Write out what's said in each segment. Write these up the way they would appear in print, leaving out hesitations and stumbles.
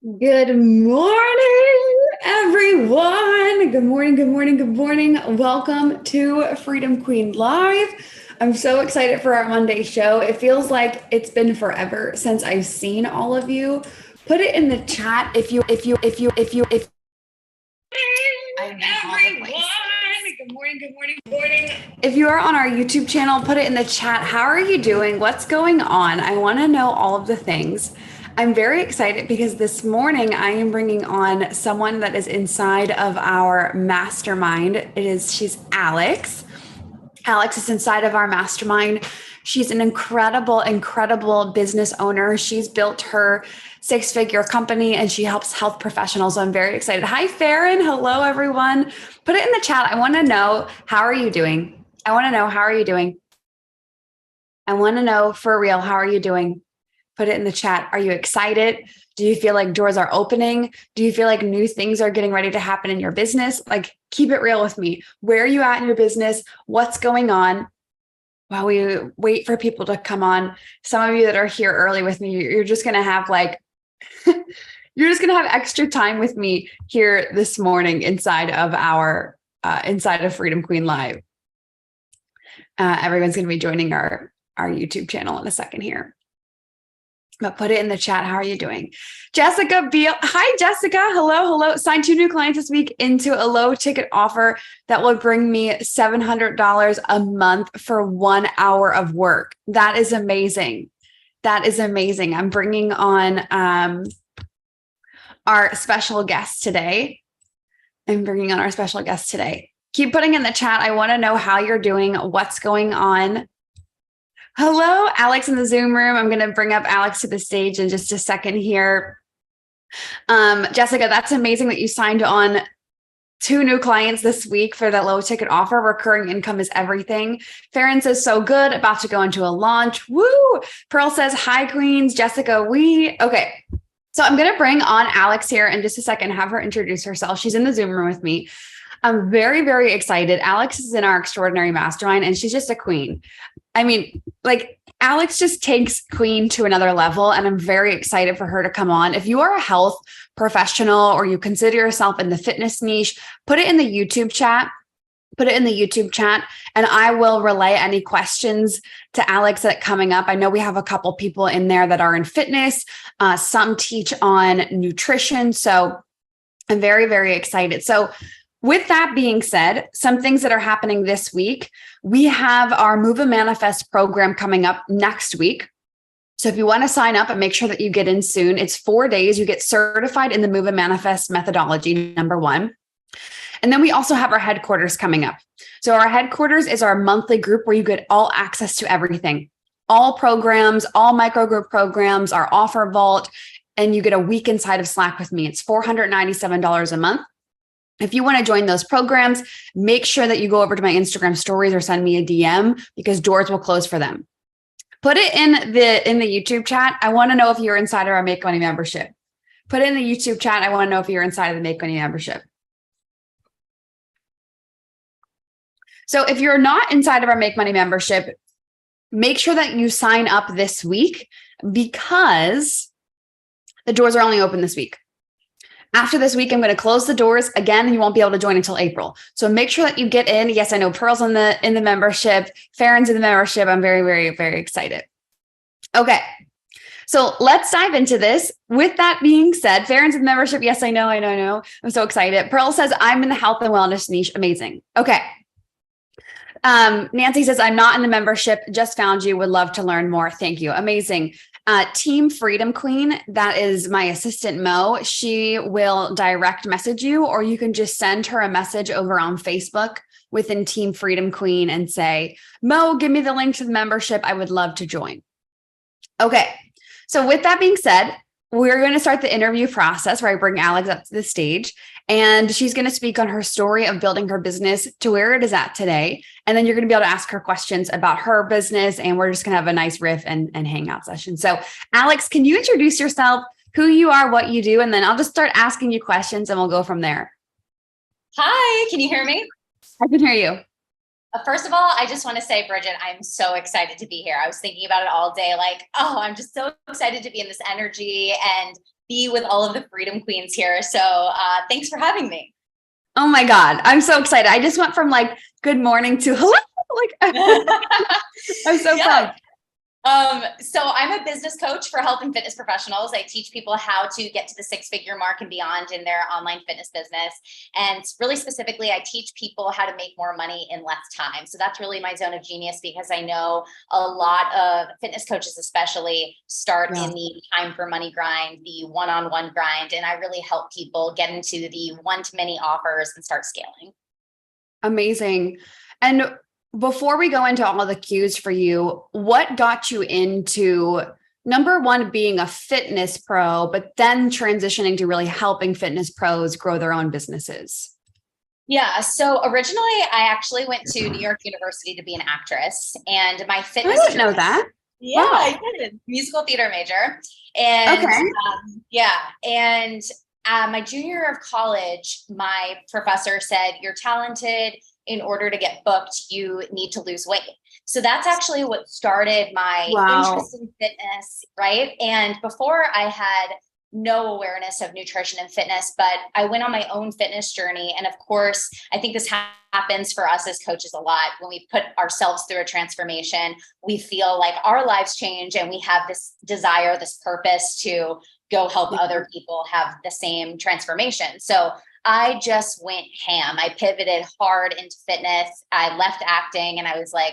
Good morning, everyone. Good morning, good morning, good morning. Welcome to Freedom Queen Live. I'm so excited for our Monday show. It feels like it's been forever since I've seen all of you. Put it in the chat if I'm in all the places. Good morning, good morning, good morning. If you are on our YouTube channel, put it in the chat. How are you doing? What's going on? I want to know all of the things. I'm very excited because this morning I am bringing on someone that is inside of our mastermind. She's Alex. Alex is inside of our mastermind. She's an incredible business owner. She's built her six-figure company and she helps health professionals. So I'm very excited. Hi, Farron. Hello, everyone. Put it in the chat. I want to know, how are you doing? I want to know, how are you doing? I want to know for real, how are you doing? Put it in the chat. Are you excited? Do you feel like doors are opening? Do you feel like new things are getting ready to happen in your business? Like, keep it real with me. Where are you at in your business? What's going on? While we wait for people to come on, some of you that are here early with me, you're just going to have you're just going to have extra time with me here this morning inside of Freedom Queen Live. Everyone's going to be joining our YouTube channel in a second here. But put it in the chat. How are you doing? Jessica Beal. Hi, Jessica. Hello. Signed 2 new clients this week into a low ticket offer that will bring me $700 a month for 1 hour of work. That is amazing. I'm bringing on our special guest today. Keep putting in the chat. I want to know how you're doing, what's going on. Hello, Alex in the Zoom room. I'm going to bring up Alex to the stage in just a second here. Jessica, that's amazing that you signed on 2 new clients this week for that low ticket offer. Recurring income is everything. Farron says, so good. About to go into a launch. Woo! Pearl says, hi, queens. Jessica, okay. So I'm going to bring on Alex here in just a second, have her introduce herself. She's in the Zoom room with me. I'm very excited. Alex is in our extraordinary mastermind and she's just a queen. I mean, like, Alex just takes queen to another level, and I'm very excited for her to come on. If you are a health professional or you consider yourself in the fitness niche, put it in the YouTube chat. And I will relay any questions to Alex that coming up. I know we have a couple people in there that are in fitness. Some teach on nutrition. So I'm very excited. So with that being said, some things that are happening this week, we have our Move and Manifest program coming up next week. So if you want to sign up and make sure that you get in soon, it's 4 days. You get certified in the Move and Manifest methodology, number 1. And then we also have our headquarters coming up. So our headquarters is our monthly group where you get all access to everything, all programs, all micro group programs, our offer vault, and you get a week inside of Slack with me. It's $497 a month. If you want to join those programs, make sure that you go over to my Instagram stories or send me a DM because doors will close for them. Put it in the YouTube chat. I want to know if you're inside of our Make Money membership. Put it in the YouTube chat. I want to know if you're inside of the Make Money membership. So if you're not inside of our Make Money membership, make sure that you sign up this week because the doors are only open this week. After this week, I'm going to close the doors again, and you won't be able to join until April. So make sure that you get in. Yes, I know Pearl's in the membership, Farron's in the membership. I'm very excited. Okay, so let's dive into this. With that being said, Farron's in the membership. Yes, I know. I'm so excited. Pearl says, I'm in the health and wellness niche. Amazing. Okay. Nancy says, I'm not in the membership. Just found you. Would love to learn more. Thank you. Amazing. Team Freedom Queen, that is my assistant, Mo. She will direct message you, or you can just send her a message over on Facebook within Team Freedom Queen and say, Mo, give me the link to the membership. I would love to join. Okay. So with that being said, we're going to start the interview process where I bring Alex up to the stage, and she's going to speak on her story of building her business to where it is at today. And then you're going to be able to ask her questions about her business, and we're just going to have a nice riff and hangout session. So Alex, can you introduce yourself, who you are, what you do, and then I'll just start asking you questions and we'll go from there. Hi, can you hear me? I can hear you. First of all, I just want to say, Bridget, I'm so excited to be here. I was thinking about it all day. Like, oh, I'm just so excited to be in this energy. And be with all of the Freedom Queens here. So thanks for having me. Oh my God. I'm so excited. I just went from like, good morning to hello. Like, I'm so pumped. So I'm a business coach for health and fitness professionals. I teach people how to get to the six-figure mark and beyond in their online fitness business. And really specifically, I teach people how to make more money in less time. So that's really my zone of genius, because I know a lot of fitness coaches, especially, start in the time for money grind, the one-on-one grind. And I really help people get into the one-to-many offers and start scaling. Amazing. And before we go into all of the cues for you, what got you into, number one, being a fitness pro, but then transitioning to really helping fitness pros grow their own businesses? Yeah. So originally I actually went to New York University to be an actress, and my fitness. I didn't know that. Yeah, wow. I did. Musical theater major. And my junior year of college, my professor said, "You're talented. In order to get booked, you need to lose weight." So that's actually what started my interest in fitness, right? And before, I had no awareness of nutrition and fitness, but I went on my own fitness journey. And of course, I think this happens for us as coaches a lot. When we put ourselves through a transformation, we feel like our lives change, and we have this desire, this purpose to go help other people have the same transformation. So I just went ham. I pivoted hard into fitness. I left acting, and I was like,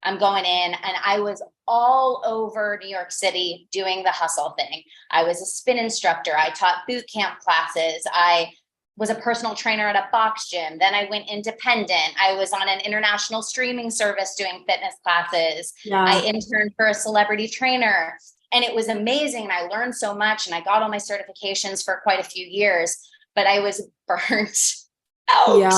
I'm going in. And I was all over New York City doing the hustle thing. I was a spin instructor. I taught boot camp classes. I was a personal trainer at a box gym. Then I went independent. I was on an international streaming service doing fitness classes. I interned for a celebrity trainer, and it was amazing. And I learned so much, and I got all my certifications for quite a few years. But I was burnt out. Yeah.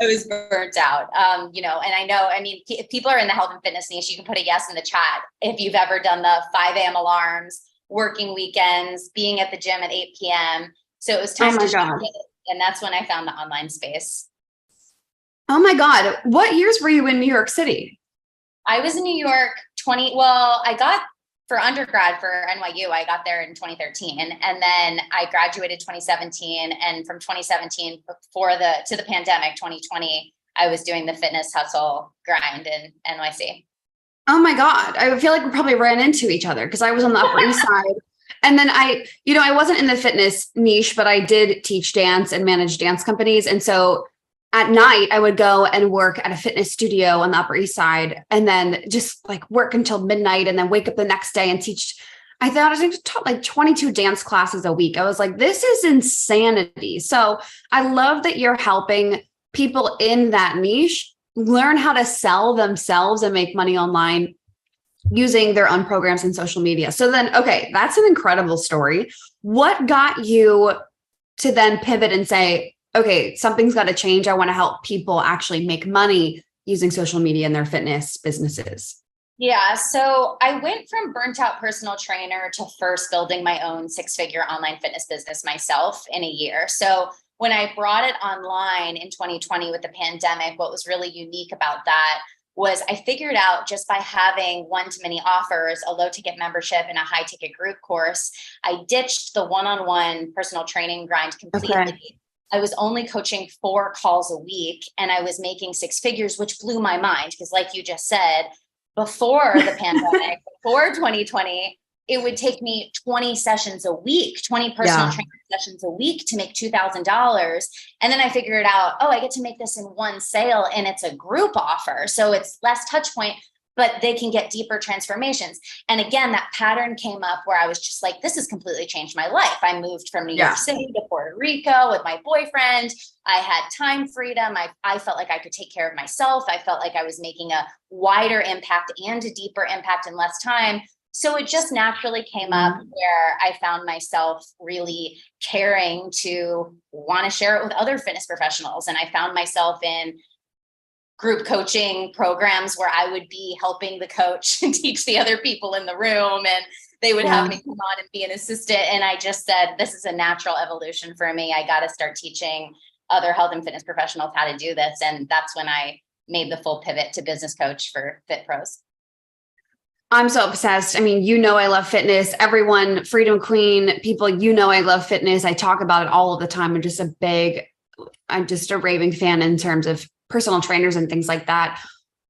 I was burnt out. And I know, if people are in the health and fitness niche, you can put a yes in the chat if you've ever done the 5 a.m. alarms, working weekends, being at the gym at 8 p.m. So it was time to shift, and that's when I found the online space. Oh my God. What years were you in New York City? I was in New York I got for undergrad for NYU, I got there in 2013, and then I graduated 2017. And from 2017 to the pandemic, 2020, I was doing the fitness hustle grind in NYC. Oh my God. I feel like we probably ran into each other, because I was on the Upper East Side. And then I wasn't in the fitness niche, but I did teach dance and manage dance companies. And so at night, I would go and work at a fitness studio on the Upper East Side, and then just like work until midnight, and then wake up the next day and teach. I taught like 22 dance classes a week. I was like, this is insanity. So I love that you're helping people in that niche learn how to sell themselves and make money online using their own programs and social media. So then, okay, that's an incredible story. What got you to then pivot and say, okay, something's got to change. I want to help people actually make money using social media in their fitness businesses? Yeah. So I went from burnt out personal trainer to first building my own 6-figure online fitness business myself in a year. So when I brought it online in 2020 with the pandemic, what was really unique about that was I figured out, just by having one-to-many offers, a low-ticket membership, and a high-ticket group course, I ditched the one-on-one personal training grind completely. Okay. I was only coaching 4 calls a week, and I was making 6 figures, which blew my mind, because like you just said, before the pandemic, before 2020, it would take me 20 sessions a week, 20 personal training sessions a week to make $2,000. And then I figured out, I get to make this in one sale, and it's a group offer. So it's less touch point, but they can get deeper transformations. And again, that pattern came up where I was just like, this has completely changed my life. I moved from New York City to Puerto Rico with my boyfriend. I had time freedom. I felt like I could take care of myself. I felt like I was making a wider impact and a deeper impact in less time. So it just naturally came up where I found myself really caring to want to share it with other fitness professionals. And I found myself in group coaching programs where I would be helping the coach and teach the other people in the room, and they would have me come on and be an assistant. And I just said, this is a natural evolution for me. I got to start teaching other health and fitness professionals how to do this. And that's when I made the full pivot to business coach for Fit Pros. I'm so obsessed. I mean, I love fitness. Everyone, Freedom Queen people, I love fitness. I talk about it all of the time. I'm just a raving fan in terms of personal trainers and things like that.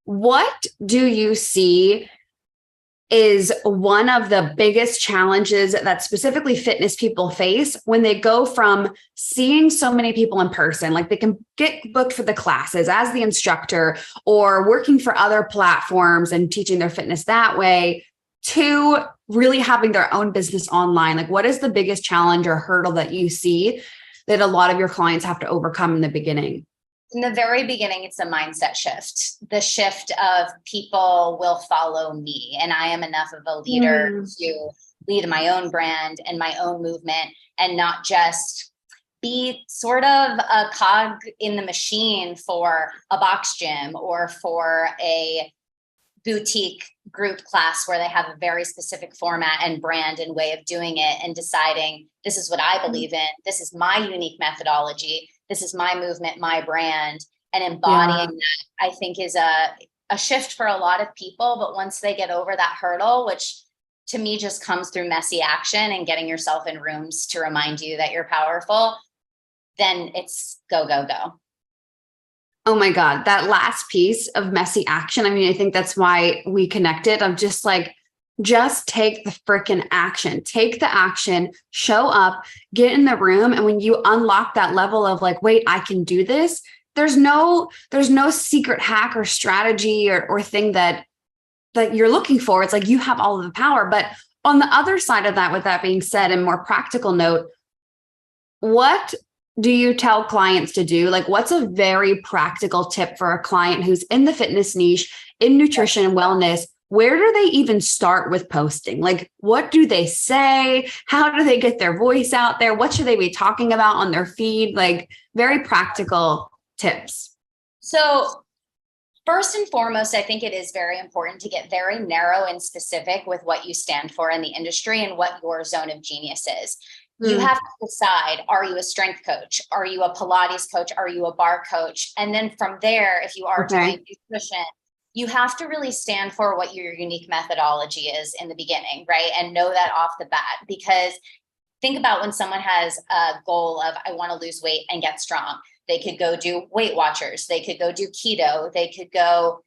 What do you see is one of the biggest challenges that specifically fitness people face when they go from seeing so many people in person, like they can get booked for the classes as the instructor or working for other platforms and teaching their fitness that way, to really having their own business online? Like, what is the biggest challenge or hurdle that you see that a lot of your clients have to overcome in the beginning? In the very beginning, it's a mindset shift, the shift of people will follow me, and I am enough of a leader to lead my own brand and my own movement, and not just be sort of a cog in the machine for a box gym or for a boutique group class where they have a very specific format and brand and way of doing it, and deciding this is what I believe in. This is my unique methodology. This is my movement, my brand, and embodying that, I think, is a shift for a lot of people. But once they get over that hurdle, which to me just comes through messy action and getting yourself in rooms to remind you that you're powerful, then it's go, go, go. Oh my God, that last piece of messy action. I mean, I think that's why we connected. I'm just like, just take the freaking action, take the action, show up, get in the room. And when you unlock that level of like, wait, I can do this. There's no secret hack or strategy or thing that you're looking for. It's like, you have all of the power. But on the other side of that, with that being said, and more practical note, what do you tell clients to do? Like, what's a very practical tip for a client who's in the fitness niche, in nutrition and wellness? Where do they even start with posting? Like, what do they say? How do they get their voice out there? What should they be talking about on their feed? Like, very practical tips. So first and foremost, I think it is very important to get very narrow and specific with what you stand for in the industry and what your zone of genius is. You have to decide, are you a strength coach? Are you a Pilates coach? Are you a bar coach? And then from there, if you are doing nutrition, you have to really stand for what your unique methodology is in the beginning, right? And know that off the bat, because think about when someone has a goal of, I want to lose weight and get strong. They could go do Weight Watchers. They could go do keto. They could go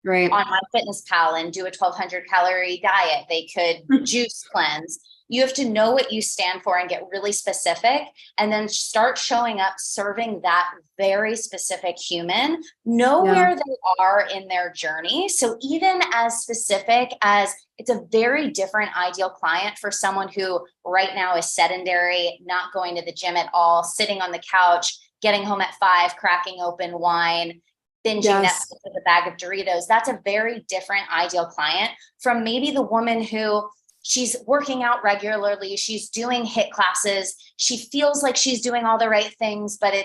on MyFitnessPal and do a 1,200 calorie diet. They could juice cleanse. You have to know what you stand for and get really specific, and then start showing up serving that very specific human, know where they are in their journey. So even as specific as, it's a very different ideal client for someone who right now is sedentary, not going to the gym at all, sitting on the couch, getting home at 5, cracking open wine, binging Netflix with a bag of Doritos. That's a very different ideal client from maybe the woman who she's working out regularly, she's doing HIIT classes, she feels like she's doing all the right things, but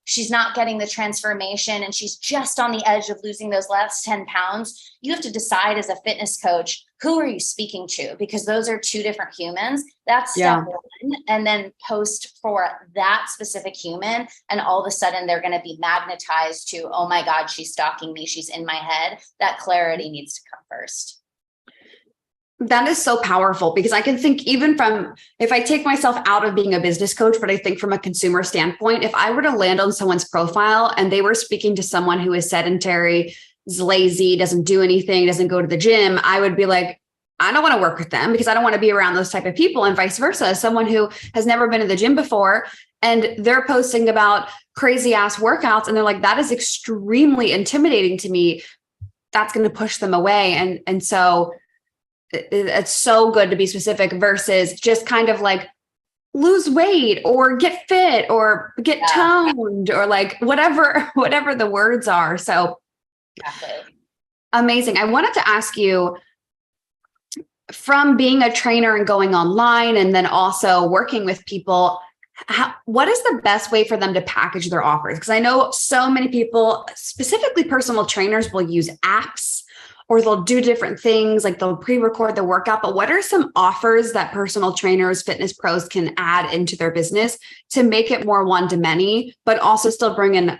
she's not getting the transformation, and she's just on the edge of losing those last 10 pounds. You have to decide as a fitness coach, who are you speaking to? Because those are two different humans. That's step one. And then post for that specific human. And all of a sudden they're going to be magnetized to, oh my God, she's stalking me, she's in my head. That clarity needs to come first. That is so powerful, because I can think, even from, if I take myself out of being a business coach, but I think from a consumer standpoint, if I were to land on someone's profile and they were speaking to someone who is sedentary, is lazy, doesn't do anything, doesn't go to the gym, I would be like, I don't want to work with them, because I don't want to be around those type of people. And vice versa, someone who has never been to the gym before and they're posting about crazy ass workouts and they're like, that is extremely intimidating to me, that's going to push them away. And so it's so good to be specific versus just kind of like lose weight or get fit or get toned or like whatever the words are. So amazing. I wanted to ask you, from being a trainer and going online and then also working with people, what is the best way for them to package their offers? Because I know so many people, specifically personal trainers, will use apps, or they'll do different things, like they'll pre-record the workout. But what are some offers that personal trainers, fitness pros can add into their business to make it more one-to-many, but also still bring in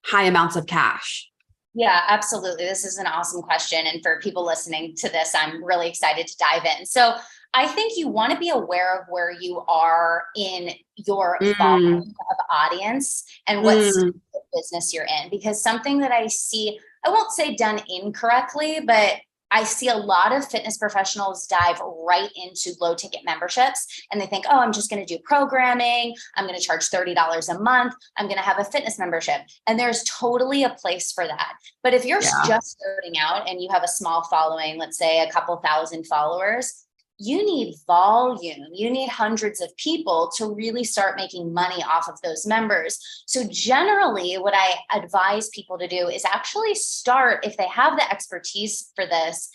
high amounts of cash? Yeah, absolutely. This is an awesome question. And for people listening to this, I'm really excited to dive in. So I think you want to be aware of where you are in your Mm, volume of audience and what stage mm, of business you're in. Because something that I see, I won't say done incorrectly, but I see a lot of fitness professionals dive right into low ticket memberships and they think, oh, I'm just going to do programming. I'm going to charge $30 a month. I'm going to have a fitness membership. And there's totally a place for that. But if you're yeah. just starting out and you have a small following, let's say a couple thousand followers, you need volume. You need hundreds of people to really start making money off of those members. So generally, what I advise people to do is actually start, if they have the expertise for this,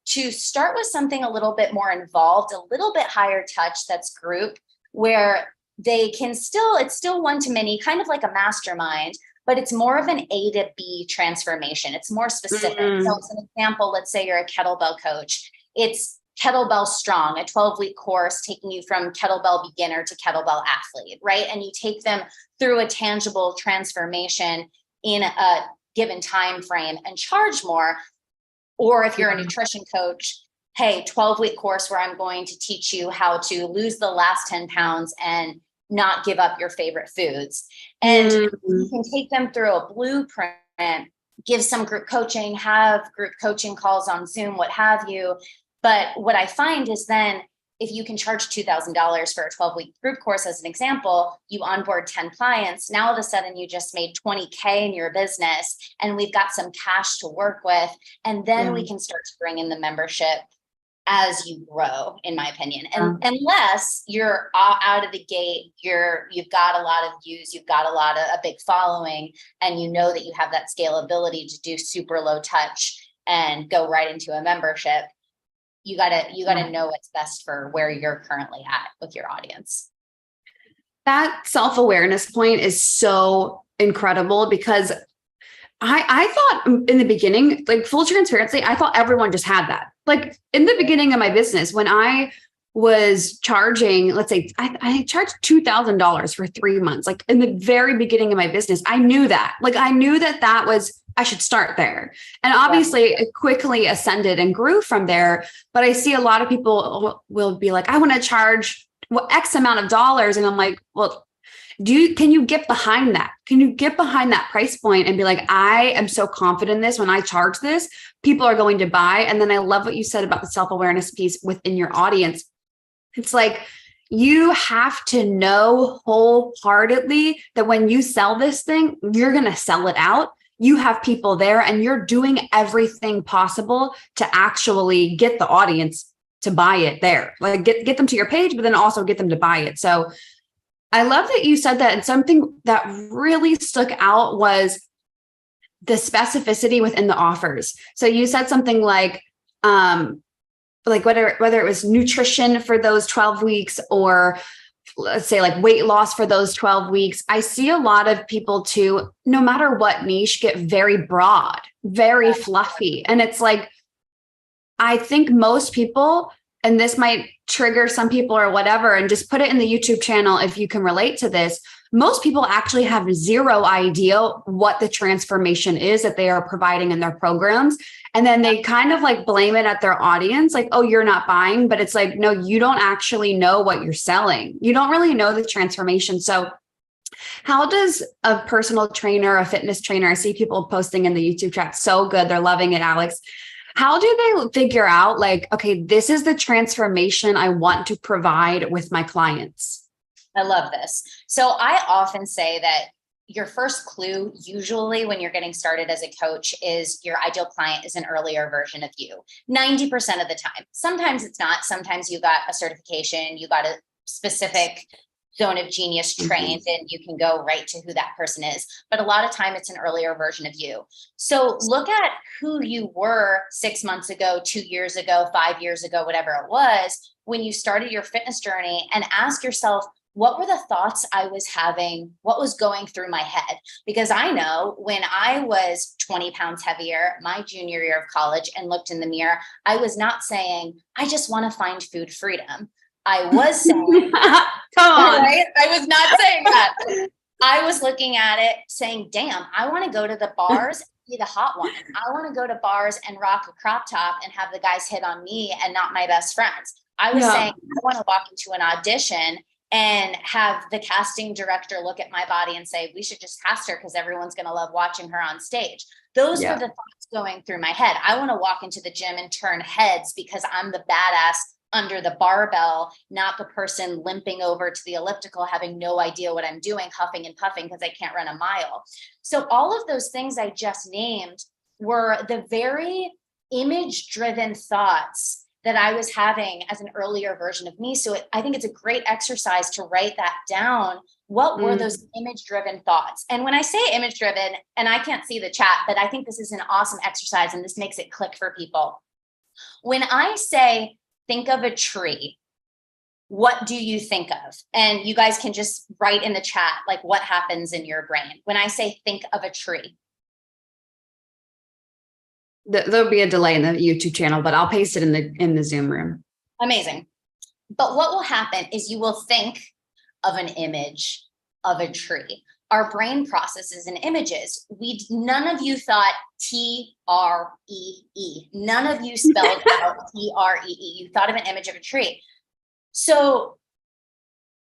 to start with something a little bit more involved, a little bit higher touch that's group, where they can still, it's still one to many, kind of like a mastermind, but it's more of an A to B transformation. It's more specific. So, Mm, as an example, let's say you're a kettlebell coach. It's Kettlebell Strong, a 12-week course taking you from kettlebell beginner to kettlebell athlete, right? And you take them through a tangible transformation in a given time frame and charge more. Or if you're a yeah. nutrition coach, hey, 12-week course where I'm going to teach you how to lose the last 10 pounds and not give up your favorite foods. And you Mm, can take them through a blueprint, give some group coaching, have group coaching calls on Zoom, what have you. But what I find is then if you can charge $2,000 for a 12-week group course, as an example, you onboard 10 clients. Now, all of a sudden, you just made 20K in your business, and we've got some cash to work with. And then yeah. we can start to bring in the membership as you grow, in my opinion. Yeah. And unless you're out of the gate, you've got a lot of views, you've got a big following, and you know that you have that scalability to do super low touch and go right into a membership. You gotta know what's best for where you're currently at with your audience. That self-awareness point is so incredible because I thought in the beginning, like full transparency, I thought everyone just had that. Like in the beginning of my business, when I was charging, let's say I charged $2,000 for 3 months, like in the very beginning of my business, I knew that. Like I knew that that was, I should start there. And Yeah. obviously it quickly ascended and grew from there. But I see a lot of people will be like, I want to charge X amount of dollars. And I'm like, well, can you get behind that? Can you get behind that price point and be like, I am so confident in this. When I charge this, people are going to buy. And then I love what you said about the self-awareness piece within your audience. It's like, you have to know wholeheartedly that when you sell this thing, you're going to sell it out. You have people there and you're doing everything possible to actually get the audience to buy it there. Like get them to your page, but then also get them to buy it. So I love that you said that. And something that really stuck out was the specificity within the offers. So you said something like whether it was nutrition for those 12 weeks or let's say like weight loss for those 12 weeks. I see a lot of people too, no matter what niche, get very broad, very fluffy. And it's like, I think most people, and this might trigger some people or whatever, and just put it in the YouTube channel if you can relate to this. Most people actually have zero idea what the transformation is that they are providing in their programs. And then they kind of like blame it at their audience, like, oh, you're not buying. But it's like, no, you don't actually know what you're selling. You don't really know the transformation. So how does a personal trainer, a fitness trainer, I see people posting in the YouTube chat, so good. They're loving it, Alex. How do they figure out like, okay, this is the transformation I want to provide with my clients? I love this. So I often say that your first clue, usually when you're getting started as a coach, is your ideal client is an earlier version of you, 90% of the time. Sometimes it's not. Sometimes you got a certification, you got a specific zone of genius trained, and you can go right to who that person is. But a lot of time it's an earlier version of you. So look at who you were 6 months ago, 2 years ago, 5 years ago, whatever it was, when you started your fitness journey, and ask yourself, what were the thoughts I was having? What was going through my head? Because I know when I was 20 pounds heavier, my junior year of college, and looked in the mirror, I was not saying, I just want to find food freedom. I was saying, Come on. right? I was not saying that. I was looking at it saying, damn, I want to go to the bars and be the hot one. I want to go to bars and rock a crop top and have the guys hit on me and not my best friends. I was saying, I want to walk into an audition and have the casting director look at my body and say, we should just cast her because everyone's going to love watching her on stage. Those were the thoughts going through my head. I want to walk into the gym and turn heads because I'm the badass under the barbell, not the person limping over to the elliptical, having no idea what I'm doing, huffing and puffing because I can't run a mile. So all of those things I just named were the very image-driven thoughts that I was having as an earlier version of me. So I think it's a great exercise to write that down. What were those image-driven thoughts? And when I say image-driven, and I can't see the chat, but I think this is an awesome exercise and this makes it click for people. When I say, think of a tree, what do you think of? And you guys can just write in the chat, like what happens in your brain when I say, think of a tree. There'll be a delay in the YouTube channel, but I'll paste it in the Zoom room. Amazing. But what will happen is you will think of an image of a tree. Our brain processes in images. None of you thought T-R-E-E. None of you spelled out T-R-E-E. You thought of an image of a tree. So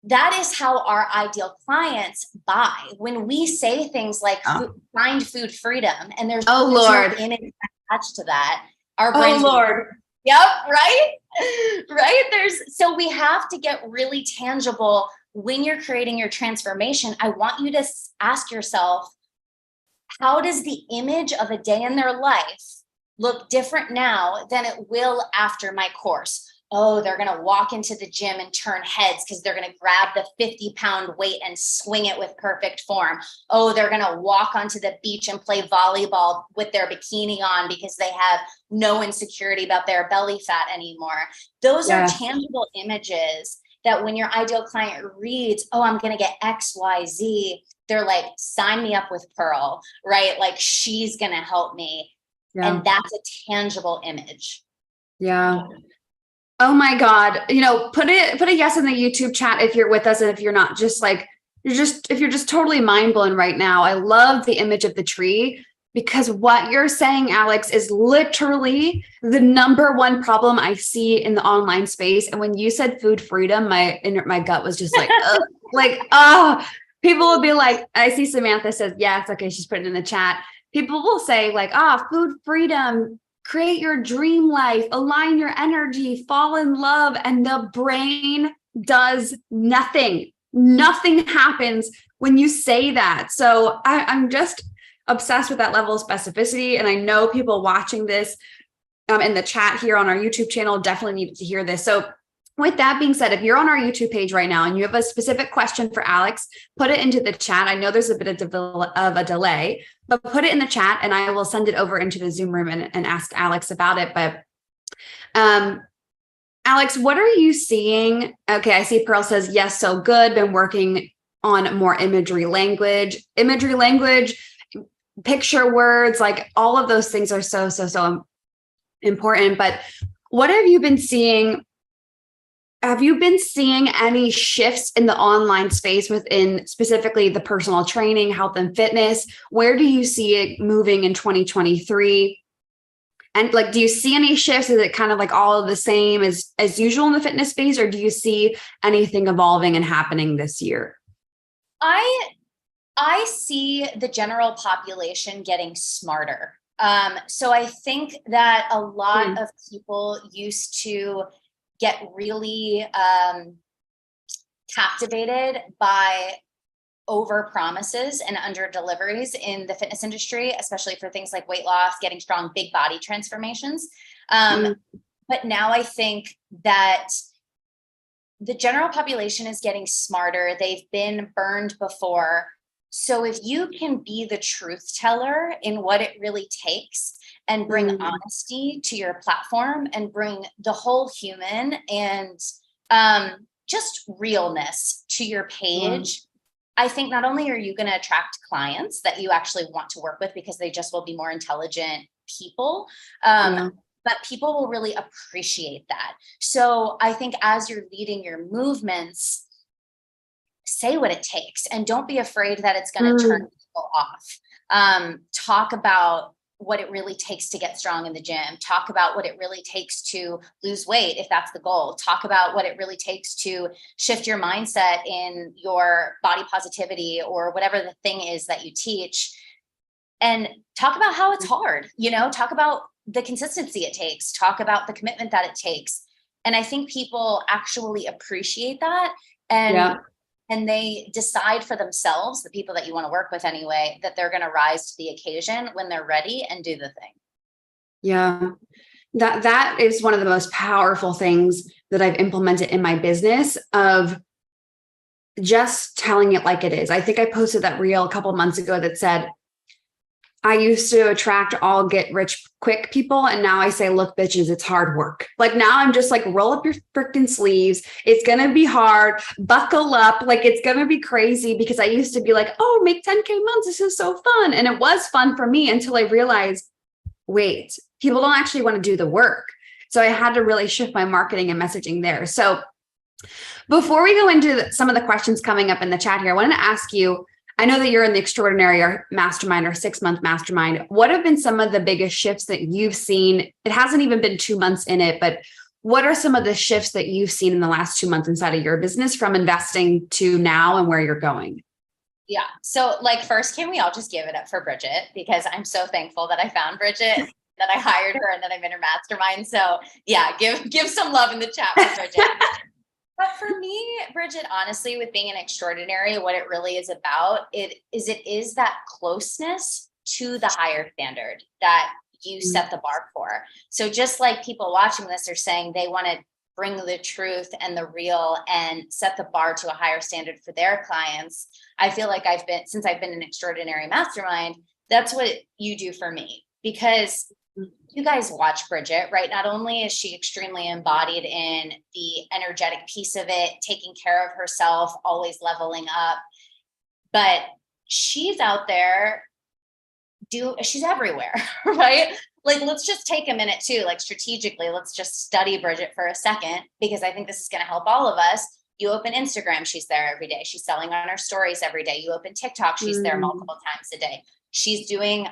that is how our ideal clients buy. When we say things like find food freedom, and there's no image attached to that, our brains yep, right? Right? So we have to get really tangible. When you're creating your transformation, I want you to ask yourself, how does the image of a day in their life look different now than it will after my course? Oh, they're going to walk into the gym and turn heads because they're going to grab the 50-pound weight and swing it with perfect form. Oh, they're going to walk onto the beach and play volleyball with their bikini on because they have no insecurity about their belly fat anymore. Those are tangible images that when your ideal client reads, oh, I'm going to get X, Y, Z, they're like, sign me up with Pearl, right? Like she's going to help me. And that's a tangible image. Yeah. Oh my God. Put a yes in the YouTube chat if you're with us. And if you're not, if you're just totally mind blown right now. I love the image of the tree because what you're saying, Alex, is literally the number one problem I see in the online space. And when you said food freedom, my gut was just like, people will be like, I see Samantha says, yes. Okay. She's putting it in the chat. People will say like, food freedom, create your dream life, align your energy, fall in love. And the brain does nothing. Nothing happens when you say that. So I'm just obsessed with that level of specificity. And I know people watching this in the chat here on our YouTube channel definitely need to hear this. So with that being said, if you're on our YouTube page right now and you have a specific question for Alex, put it into the chat. I know there's a bit of a delay, but put it in the chat and I will send it over into the Zoom room and ask Alex about it. But Alex, what are you seeing? Okay, I see Pearl says, yes, so good. Been working on more imagery language, picture words, like all of those things are so important. But what have you been seeing? Have you been seeing any shifts in the online space within specifically the personal training, health and fitness? Where do you see it moving in 2023? And do you see any shifts? Is it kind of like all of the same as usual in the fitness space, or do you see anything evolving and happening this year? I see the general population getting smarter. So I think that a lot of people used to get really captivated by over promises and under deliveries in the fitness industry, especially for things like weight loss, getting strong, big body transformations. But now I think that the general population is getting smarter. They've been burned before. So if you can be the truth teller in what it really takes and bring honesty to your platform and bring the whole human and just realness to your page, I think not only are you going to attract clients that you actually want to work with because they just will be more intelligent people, but people will really appreciate that. So I think as you're leading your movements, say what it takes and don't be afraid that it's going to turn people off. Talk about what it really takes to get strong in the gym. Talk about what it really takes to lose weight, if that's the goal. Talk about what it really takes to shift your mindset in your body positivity or whatever the thing is that you teach. And talk about how it's hard, talk about the consistency it takes, talk about the commitment that it takes. And I think people actually appreciate that. And they decide for themselves, the people that you want to work with anyway, that they're going to rise to the occasion when they're ready and do the thing. Yeah. That is one of the most powerful things that I've implemented in my business, of just telling it like it is. I think I posted that reel a couple of months ago that said, I used to attract all get rich quick people. And now I say, look, bitches, it's hard work. Like now I'm just like, roll up your freaking sleeves. It's going to be hard. Buckle up. Like it's going to be crazy, because I used to be like, oh, make 10K months. This is so fun. And it was fun for me until I realized, wait, people don't actually want to do the work. So I had to really shift my marketing and messaging there. So before we go into some of the questions coming up in the chat here, I wanted to ask you, I know that you're in the Extraordinary or Mastermind or 6-month mastermind. What have been some of the biggest shifts that you've seen? It hasn't even been 2 months in it, but what are some of the shifts that you've seen in the last 2 months inside of your business, from investing to now and where you're going? Yeah. So first, can we all just give it up for Bridget? Because I'm so thankful that I found Bridget, that I hired her, and that I'm in her mastermind. So yeah, give some love in the chat for Bridget. But for me, Bridget, honestly, with being an extraordinary, what it really is about, it is that closeness to the higher standard that you set the bar for. So just like people watching this are saying they want to bring the truth and the real and set the bar to a higher standard for their clients, I feel like since I've been an extraordinary mastermind, that's what you do for me. Because you guys watch Bridget, right? Not only is she extremely embodied in the energetic piece of it, taking care of herself, always leveling up, but she's out there, she's everywhere, right? Let's just take a minute too, strategically, let's just study Bridget for a second, because I think this is going to help all of us. You open Instagram, she's there every day. She's selling on her stories every day. You open TikTok, she's there multiple times a day. She's doing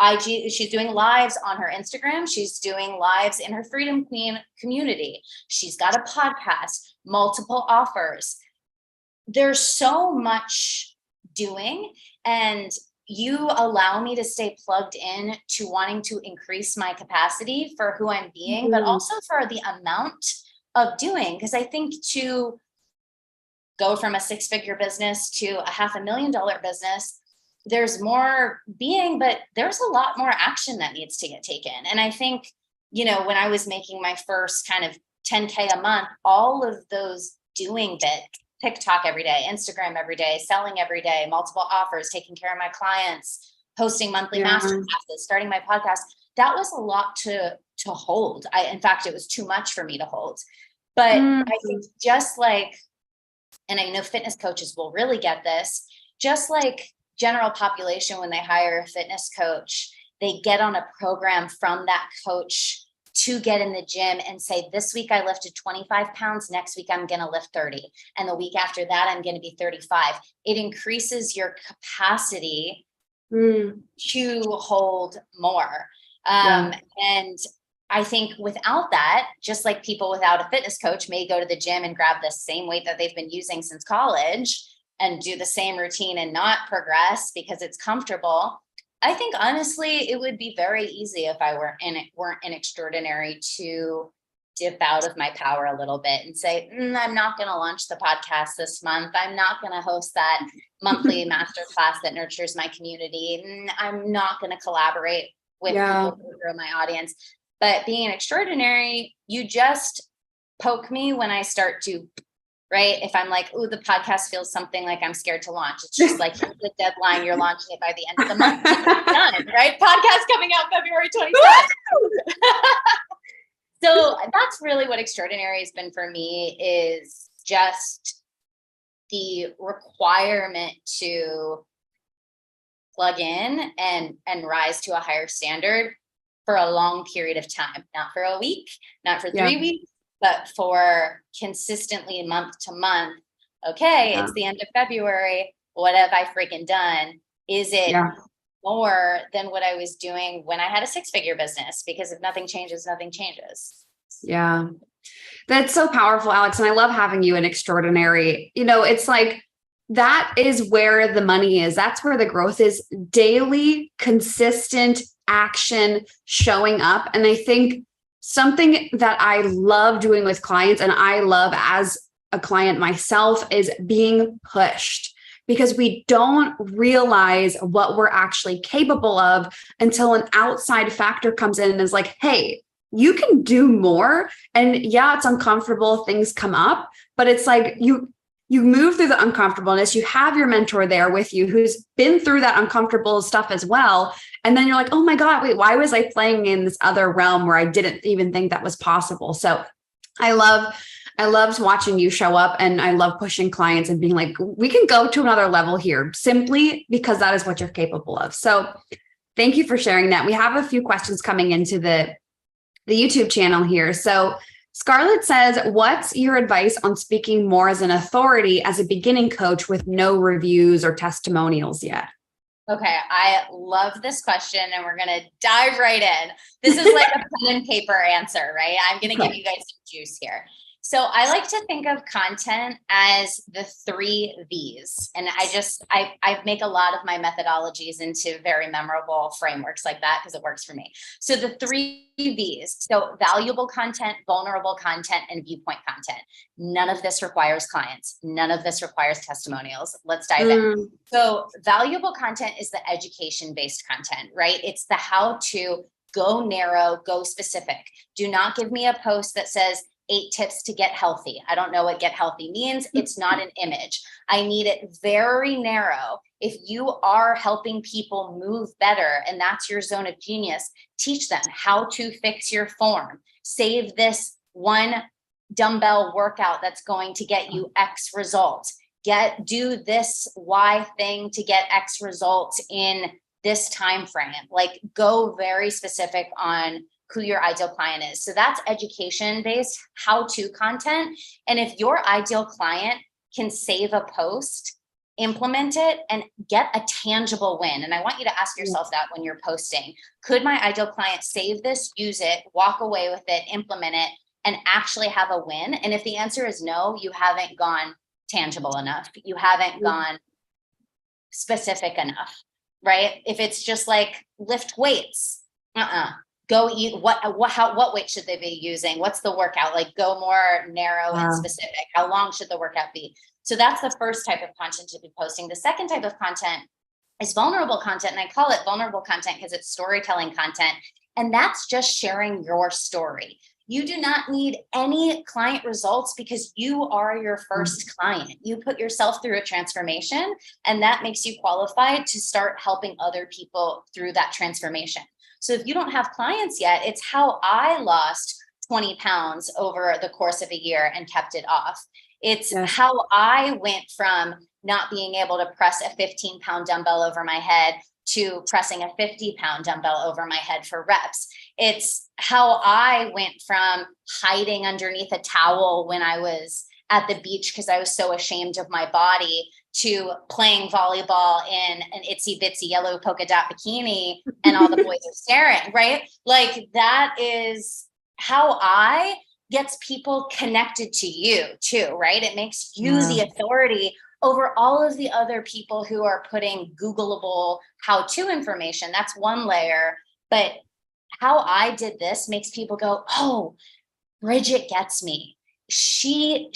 IG, she's doing lives on her Instagram. She's doing lives in her Freedom Queen community. She's got a podcast, multiple offers. There's so much doing, and you allow me to stay plugged in to wanting to increase my capacity for who I'm being, but also for the amount of doing. Because I think to go from a 6-figure business to a $500,000 business, there's more being, but there's a lot more action that needs to get taken. And I think, when I was making my first kind of 10K a month, all of those doing bits, TikTok every day, Instagram every day, selling every day, multiple offers, taking care of my clients, hosting monthly master classes, starting my podcast, that was a lot to hold. In fact, it was too much for me to hold. But I think just like, and I know fitness coaches will really get this, just like general population, when they hire a fitness coach, they get on a program from that coach to get in the gym and say, this week I lifted 25 pounds. Next week, I'm going to lift 30. And the week after that, I'm going to be 35. It increases your capacity to hold more. And I think without that, just like people without a fitness coach may go to the gym and grab the same weight that they've been using since college and do the same routine and not progress because it's comfortable. I think honestly, it would be very easy if I weren't an extraordinary to dip out of my power a little bit and say, I'm not going to launch the podcast this month. I'm not going to host that monthly masterclass that nurtures my community. I'm not going to collaborate with people who grow my audience. But being an extraordinary, you just poke me when I start to, right? If I'm like, the podcast feels something like I'm scared to launch. It's just like, here's the deadline. You're launching it by the end of the month. Done, right? Podcast coming out February 27th. So that's really what extraordinary has been for me, is just the requirement to plug in and rise to a higher standard for a long period of time, not for a week, not for 3 weeks, but for consistently month to month, okay, Yeah. it's the end of February. What have I freaking done? Is it Yeah. more than what I was doing when I had a 6-figure business? Because if nothing changes, nothing changes. Yeah. That's so powerful, Alex. And I love having you in extraordinary. It's like that is where the money is. That's where the growth is. Daily, consistent action showing up. And I think something that I love doing with clients, and I love as a client myself, is being pushed, because we don't realize what we're actually capable of until an outside factor comes in and is like, hey, you can do more. And yeah, it's uncomfortable, things come up, but it's like you move through the uncomfortableness. You have your mentor there with you who's been through that uncomfortable stuff as well. And then you're like, oh my God, wait, why was I playing in this other realm where I didn't even think that was possible? So I loved watching you show up, and I love pushing clients and being like, we can go to another level here simply because that is what you're capable of. So thank you for sharing that. We have a few questions coming into the YouTube channel here. So Scarlett says, what's your advice on speaking more as an authority as a beginning coach with no reviews or testimonials yet? Okay, I love this question, and we're going to dive right in. This is like a pen and paper answer, right? I'm going to give you guys some juice here. So I like to think of content as the 3 V's. And I make a lot of my methodologies into very memorable frameworks like that because it works for me. So the 3 V's, so valuable content, vulnerable content, and viewpoint content. None of this requires clients. None of this requires testimonials. Let's dive in. So valuable content is the education-based content, right? It's the how to go narrow, go specific. Do not give me a post that says, 8 tips to get healthy. I don't know what get healthy means. It's not an image. I need it very narrow. If you are helping people move better and that's your zone of genius, teach them how to fix your form. Save this 1 dumbbell workout that's going to get you X results. Do this Y thing to get X results in this time frame. Like, go very specific on who your ideal client is. So that's education-based how-to content. And if your ideal client can save a post, implement it, and get a tangible win. And I want you to ask yourself that when you're posting. Could my ideal client save this, use it, walk away with it, implement it, and actually have a win? And if the answer is no, you haven't gone tangible enough. You haven't gone specific enough, right? If it's just like lift weights, go eat what weight should they be using? What's the workout? Like, go more narrow and specific. How long should the workout be? So that's the first type of content to be posting. The second type of content is vulnerable content. And I call it vulnerable content because it's storytelling content. And that's just sharing your story. You do not need any client results because you are your first client. You put yourself through a transformation, and that makes you qualified to start helping other people through that transformation. So if you don't have clients yet, it's how I lost 20 pounds over the course of a year and kept it off. It's how I went from not being able to press a 15-pound dumbbell over my head to pressing a 50-pound dumbbell over my head for reps. It's how I went from hiding underneath a towel when I was at the beach because I was so ashamed of my body to playing volleyball in an itsy bitsy yellow polka dot bikini and all the boys are staring, right? Like, that is how I gets people connected to you too, right? It makes you the authority over all of the other people who are putting Googleable how-to information. That's one layer. But how I did this makes people go, oh, Bridget gets me. She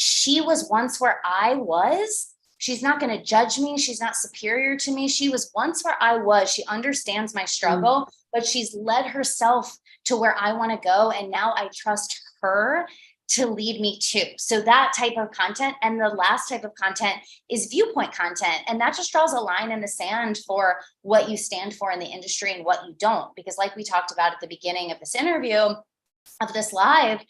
was once where I was. She's not going to judge me. She's not superior to me. She was once where I was. She understands my struggle, but she's led herself to where I want to go. And now I trust her to lead me too. So that type of content. And the last type of content is viewpoint content. And that just draws a line in the sand for what you stand for in the industry and what you don't. Because like we talked about at the beginning of this interview, of this live,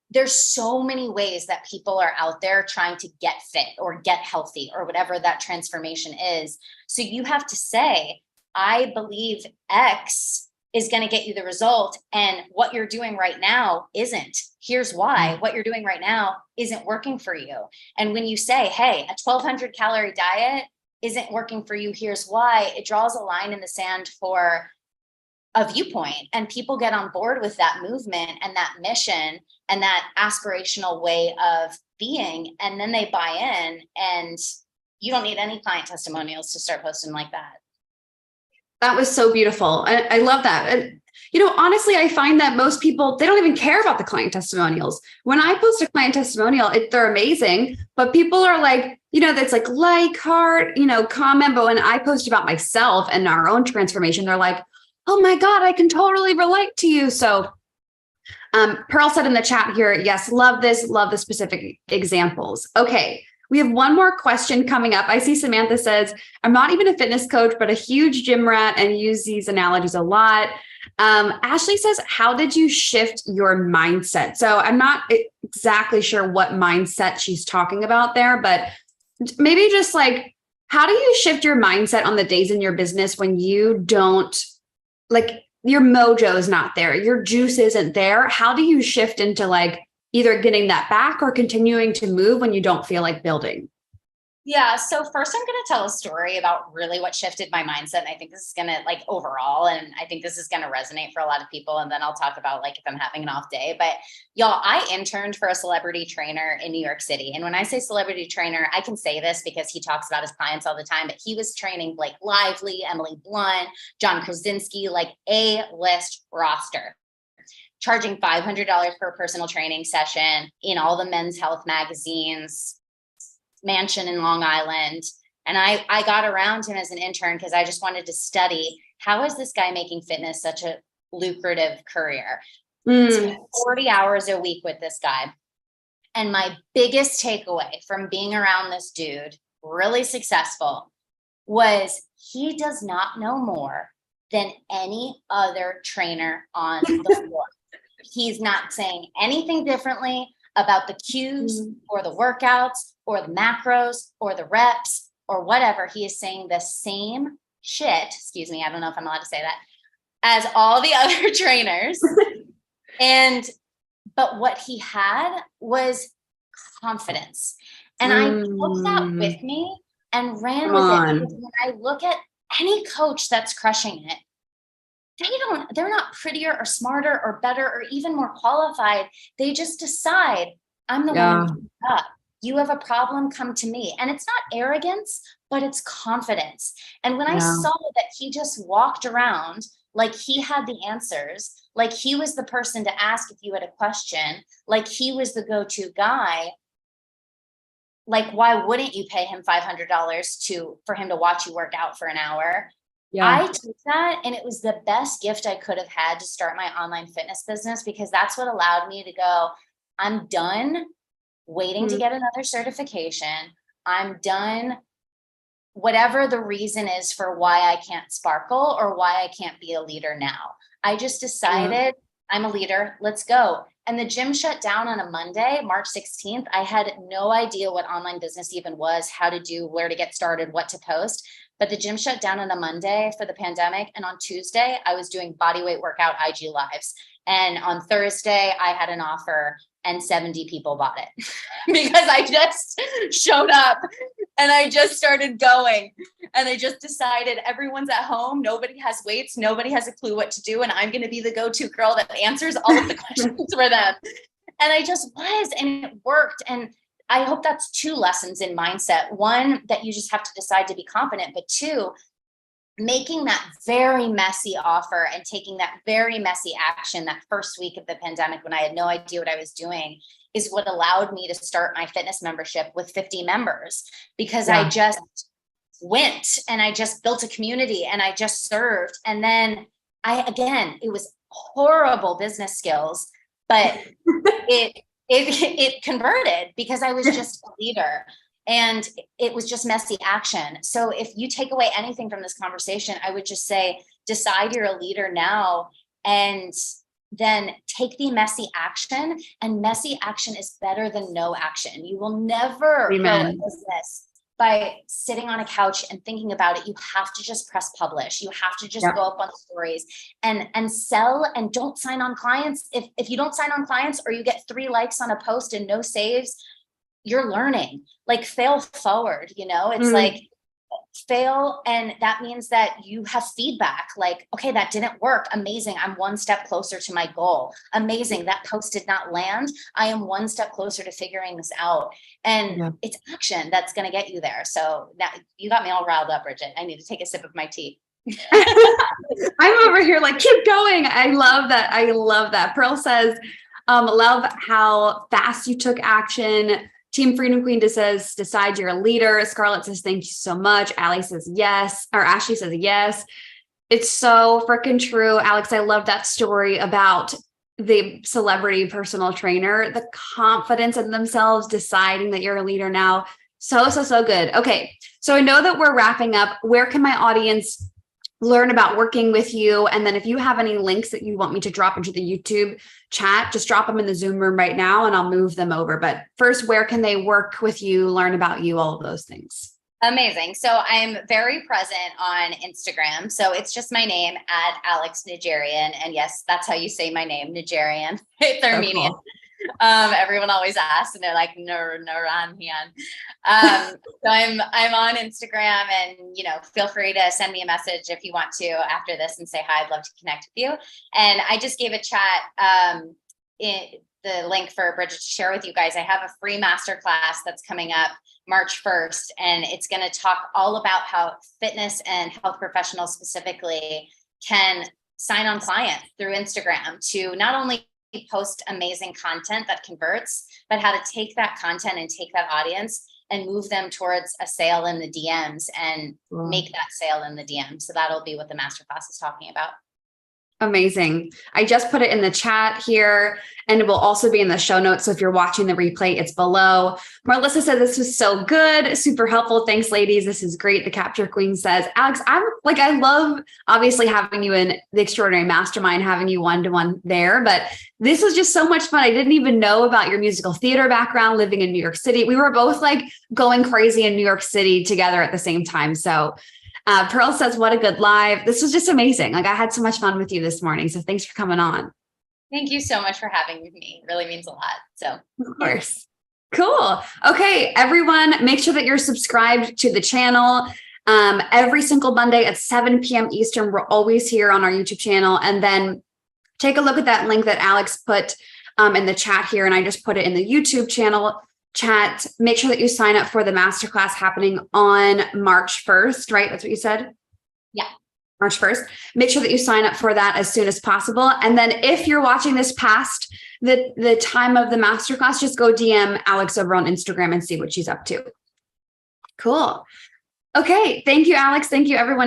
there's so many ways that people are out there trying to get fit or get healthy or whatever that transformation is. So you have to say, I believe X is going to get you the result. And what you're doing right now isn't. Here's why. What you're doing right now isn't working for you. And when you say, hey, a 1,200 calorie diet isn't working for you, here's why, it draws a line in the sand for a viewpoint, and people get on board with that movement and that mission and that aspirational way of being. And then they buy in, and you don't need any client testimonials to start posting like that. That was so beautiful. I love that. And, honestly, I find that most people, they don't even care about the client testimonials. When I post a client testimonial, they're amazing, but people are like, that's like heart, comment. But when I post about myself and our own transformation, they're like, oh my God, I can totally relate to you. So Pearl said in the chat here, yes, love the specific examples. Okay. We have one more question coming up. I see Samantha says, I'm not even a fitness coach, but a huge gym rat and use these analogies a lot. Ashley says, how did you shift your mindset? So I'm not exactly sure what mindset she's talking about there, but maybe just like, how do you shift your mindset on the days in your business when you don't, like, your mojo is not there, your juice isn't there? How do you shift into like either getting that back or continuing to move when you don't feel like building? Yeah. So first I'm going to tell a story about really what shifted my mindset. And I think this is going to overall, and I think this is going to resonate for a lot of people. And then I'll talk about if I'm having an off day, but y'all, I interned for a celebrity trainer in New York City. And when I say celebrity trainer, I can say this because he talks about his clients all the time, but he was training Blake Lively, Emily Blunt, John Krasinski, A-list roster, charging $500 per personal training session in all the Men's Health magazines, mansion in Long Island. And I got around him as an intern because I just wanted to study, how is this guy making fitness such a lucrative career? 40 hours a week with this guy. And my biggest takeaway from being around this dude, really successful, was he does not know more than any other trainer on the floor. He's not saying anything differently about the cues or the workouts or the macros or the reps or whatever. He is saying the same shit, excuse me, I don't know if I'm allowed to say that, as all the other trainers. But what he had was confidence. And I took that with me and ran with it. Because when I look at any coach that's crushing it, they're not prettier or smarter or better or even more qualified. They just decide, I'm the one who's up. You have a problem, come to me. And it's not arrogance, but it's confidence. And when I saw that he just walked around like he had the answers, like he was the person to ask if you had a question, like he was the go-to guy, why wouldn't you pay him $500 for him to watch you work out for an hour? Yeah. I took that, and it was the best gift I could have had to start my online fitness business, because that's what allowed me to go, I'm done waiting to get another certification. I'm done whatever the reason is for why I can't sparkle or why I can't be a leader now. I just decided I'm a leader. Let's go. And the gym shut down on a Monday, March 16th. I had no idea what online business even was, how to do, where to get started, what to post. But the gym shut down on a Monday for the pandemic. And on Tuesday, I was doing bodyweight workout IG lives. And on Thursday, I had an offer and 70 people bought it because I just showed up and I just started going. And I just decided everyone's at home. Nobody has weights. Nobody has a clue what to do. And I'm going to be the go-to girl that answers all of the questions for them. And I just was, and it worked. And I hope that's two lessons in mindset. One, that you just have to decide to be confident, but two, making that very messy offer and taking that very messy action that first week of the pandemic when I had no idea what I was doing is what allowed me to start my fitness membership with 50 members, because I just went and I just built a community and I just served. And then it was horrible business skills, but it converted because I was just a leader. And it was just messy action. So if you take away anything from this conversation, I would just say, decide you're a leader now, and then take the messy action. And messy action is better than no action. You will never grow a business by sitting on a couch and thinking about it. You have to just press publish. You have to just go up on stories and sell, and don't sign on clients. If you don't sign on clients, or you get 3 likes on a post and no saves, you're learning. Like, fail forward, it's like, fail, and that means that you have feedback, like, okay, that didn't work. Amazing, I'm 1 step closer to my goal. Amazing, that post did not land. I am 1 step closer to figuring this out. And it's action that's going to get you there. So now you got me all riled up, Bridget. I need to take a sip of my tea. I'm over here like, keep going. I love that. Pearl says, love how fast you took action. Team Freedom Queen says, decide you're a leader. Scarlett says, thank you so much. Allie says yes, or Ashley says yes. It's so freaking true. Alex, I love that story about the celebrity personal trainer, the confidence in themselves, deciding that you're a leader now. So good. Okay. So I know that we're wrapping up. Where can my audience learn about working with you? And then if you have any links that you want me to drop into the YouTube chat, just drop them in the Zoom room right now and I'll move them over. But first, where can they work with you, learn about you, all of those things? Amazing. So I'm very present on Instagram. So it's just my name, @AlexNigerian. And yes, that's how you say my name, Nigerian. It's Armenian. Cool. Everyone always asks and they're like, Naranhian. So I'm on Instagram, and, feel free to send me a message if you want to after this and say hi. I'd love to connect with you. And I just gave a chat, the link for Bridget to share with you guys. I have a free masterclass that's coming up March 1st, and it's going to talk all about how fitness and health professionals specifically can sign on clients through Instagram to not only post amazing content that converts, but how to take that content and take that audience and move them towards a sale in the DMs and make that sale in the DMs. So that'll be what the masterclass is talking about. Amazing. I just put it in the chat here, and it will also be in the show notes. So if you're watching the replay, it's below. Melissa said this was so good, super helpful. Thanks, ladies. This is great. The Capture Queen says, Alex, I love obviously having you in the Extraordinary Mastermind, having you one-to-one there, but this was just so much fun. I didn't even know about your musical theater background, living in New York City. We were both like going crazy in New York City together at the same time. So Pearl says, what a good live. This was just amazing. Like, I had so much fun with you this morning. So thanks for coming on. Thank you so much for having me. It really means a lot. So of course. Cool. Okay, everyone, make sure that you're subscribed to the channel. Every single Monday at 7 p.m. Eastern, we're always here on our YouTube channel. And then take a look at that link that Alex put in the chat here. And I just put it in the YouTube channel chat. Make sure that you sign up for the masterclass happening on March 1st, right? That's what you said? Yeah. March 1st. Make sure that you sign up for that as soon as possible. And then if you're watching this past the time of the masterclass, just go DM Alex over on Instagram and see what she's up to. Cool. Okay. Thank you, Alex. Thank you, everyone.